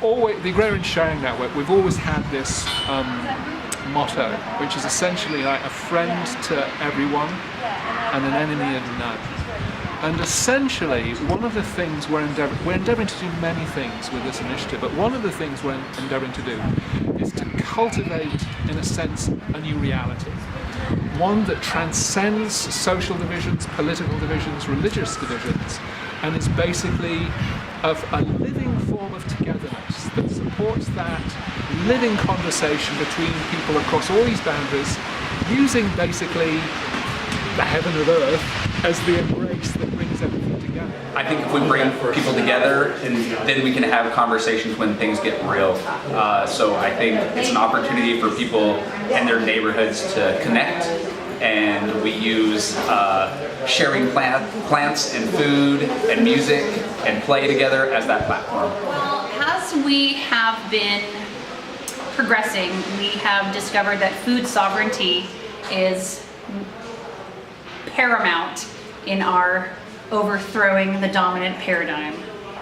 the Agrarian Sharing Network, we've always had this motto, which is essentially like a friend to everyone and an enemy of none. And essentially, one of the things we're endeavouring to do many things with this initiative, but one of the things we're endeavouring to do is to cultivate, in a sense, a new reality. One that transcends social divisions, political divisions, religious divisions, and is basically of a living form of togetherness that supports that living conversation between people across all these boundaries, using basically the heaven of earth as the embrace that brings everything together. I think if we bring people together, and then we can have conversations when things get real. So I think it's an opportunity for people in their neighborhoods to connect, and we use sharing plants and food and music and play together as that platform. Well, as we have been progressing, we have discovered that food sovereignty is paramount in our overthrowing the dominant paradigm.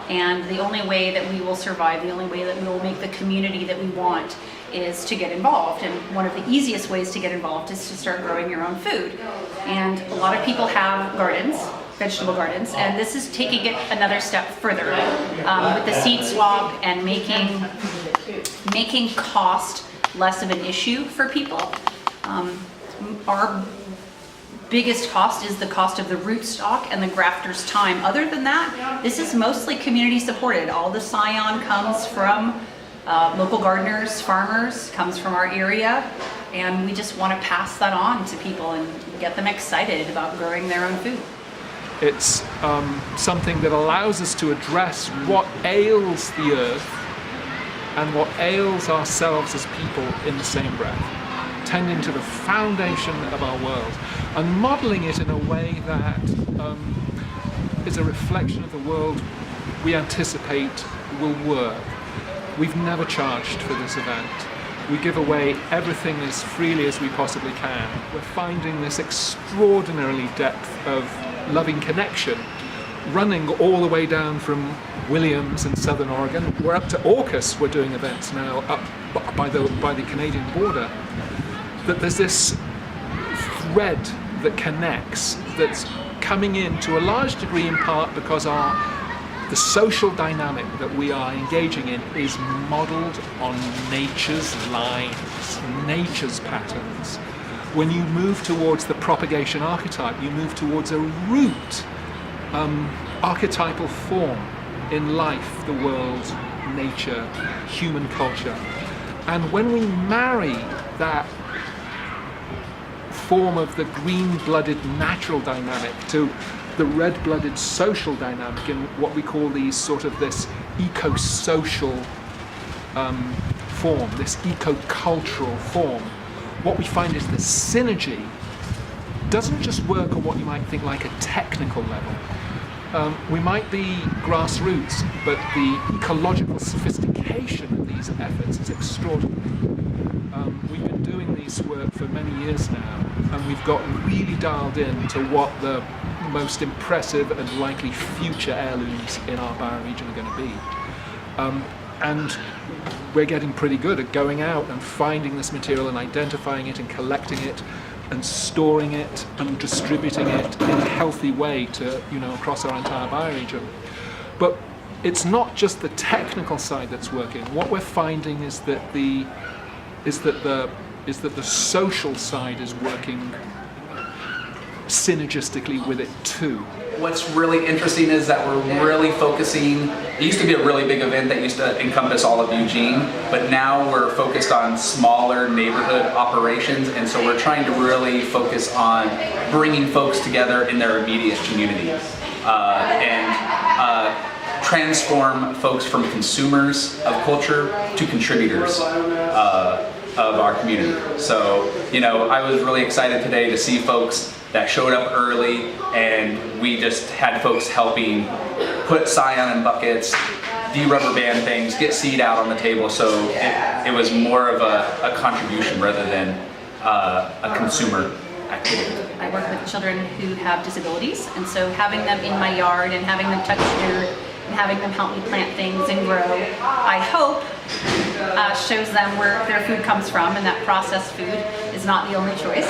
And the only way that we will survive, the only way that we will make the community that we want is to get involved. And one of the easiest ways to get involved is to start growing your own food. And a lot of people have gardens, vegetable gardens, and this is taking it another step further with the seed swap and making cost less of an issue for people. Our biggest cost is the cost of the rootstock and the grafter's time. Other than that, this is mostly community supported. All the scion comes from local gardeners, farmers, comes from our area, and we just want to pass that on to people and get them excited about growing their own food. It's something that allows us to address what ails the earth and what ails ourselves as people in the same breath, tending to the foundation of our world and modelling it in a way that is a reflection of the world we anticipate will work. We've never charged for this event. We give away everything as freely as we possibly can. We're finding this extraordinarily depth of loving connection, running all the way down from Williams in Southern Oregon. We're up to Orcas, we're doing events now up by the Canadian border. That there's this thread that connects, that's coming in to a large degree in part because the social dynamic that we are engaging in is modelled on nature's lines, nature's patterns. When you move towards the propagation archetype, you move towards a root archetypal form in life, the world, nature, human culture. And when we marry that form of the green-blooded natural dynamic to the red-blooded social dynamic in what we call this eco-social form, this eco-cultural form, what we find is the synergy doesn't just work on what you might think like a technical level. We might be grassroots, but the ecological sophistication of these efforts is extraordinary. We've been doing this work for many years now, and we've gotten really dialed in to what the most impressive and likely future heirlooms in our bioregion are going to be. And we're getting pretty good at going out and finding this material and identifying it and collecting it and storing it and distributing it in a healthy way to, across our entire bioregion. But it's not just the technical side that's working. What we're finding is that the social side is working synergistically with it too. What's really interesting is that we're really focusing, it used to be a really big event that used to encompass all of Eugene, but now we're focused on smaller neighborhood operations, and so we're trying to really focus on bringing folks together in their immediate community and transform folks from consumers of culture to contributors of our community. So, I was really excited today to see folks that showed up early, and we just had folks helping put scion in buckets, de-rubber band things, get seed out on the table, so it was more of a contribution rather than a consumer activity. I work with children who have disabilities, and so having them in my yard and having them touch and having them help me plant things and grow, I hope shows them where their food comes from, and that processed food is not the only choice.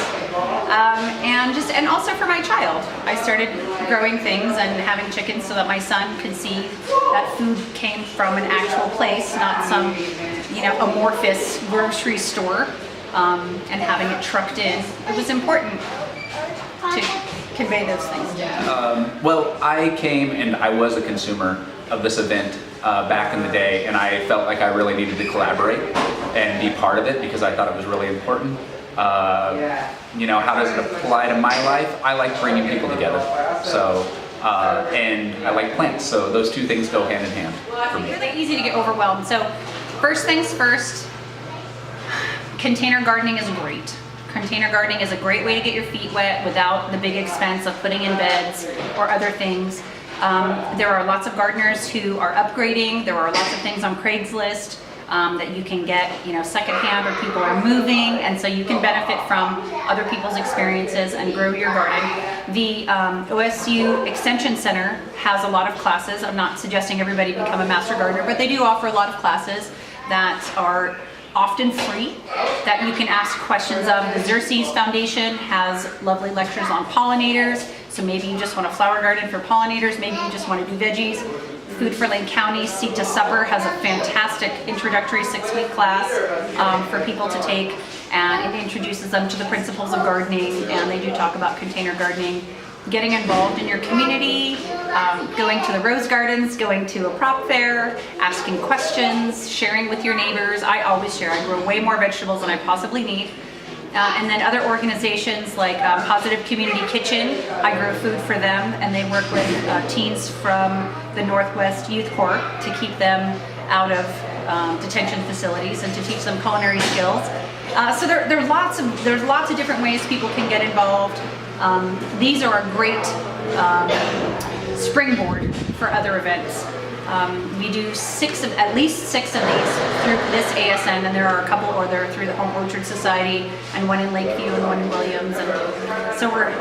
And also for my child, I started growing things and having chickens so that my son could see that food came from an actual place, not some, amorphous grocery store, and having it trucked in. It was important to convey those things. Well, I came and I was a consumer of this event back in the day, and I felt like I really needed to collaborate and be part of it because I thought it was really important. How does it apply to my life? I like bringing people together. So, and I like plants. So those two things go hand in hand for me. It's really easy to get overwhelmed. So first things first, container gardening is great. Container gardening is a great way to get your feet wet without the big expense of putting in beds or other things. There are lots of gardeners who are upgrading. There are lots of things on Craigslist that you can get, secondhand, or people are moving, and so you can benefit from other people's experiences and grow your garden. The OSU Extension Center has a lot of classes. I'm not suggesting everybody become a master gardener, but they do offer a lot of classes that are often free, that you can ask questions of. The Xerces Foundation has lovely lectures on pollinators, so maybe you just want a flower garden for pollinators, maybe you just want to do veggies. Food for Lane County Seed to Supper has a fantastic introductory 6-week class for people to take, and it introduces them to the principles of gardening, and they do talk about container gardening. Getting involved in your community, going to the rose gardens, going to a prop fair, asking questions, sharing with your neighbors. I always share. I grow way more vegetables than I possibly need. And then other organizations like Positive Community Kitchen, I grow food for them, and they work with teens from the Northwest Youth Corps to keep them out of detention facilities and to teach them culinary skills. So there's lots of different ways people can get involved. These are a great springboard for other events. We do at least six of these through this ASN, and there are a couple other through the Home Orchard Society, and one in Lakeview and one in Williams. And so we're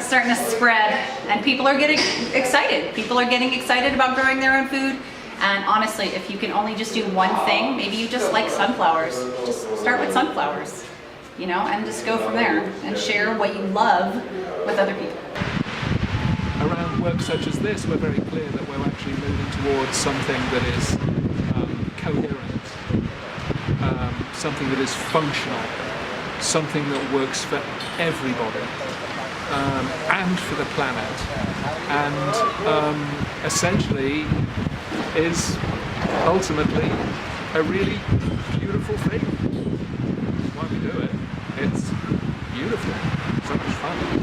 starting to spread, and people are getting excited. People are getting excited about growing their own food. And honestly, if you can only just do one thing, maybe you just like sunflowers, just start with sunflowers, and just go from there and share what you love with other people. Around work such as this, we're very clear that we're actually moving towards something that is coherent, something that is functional, something that works for everybody and for the planet, and essentially is ultimately a really beautiful thing. Why we do it? It's beautiful, so much fun.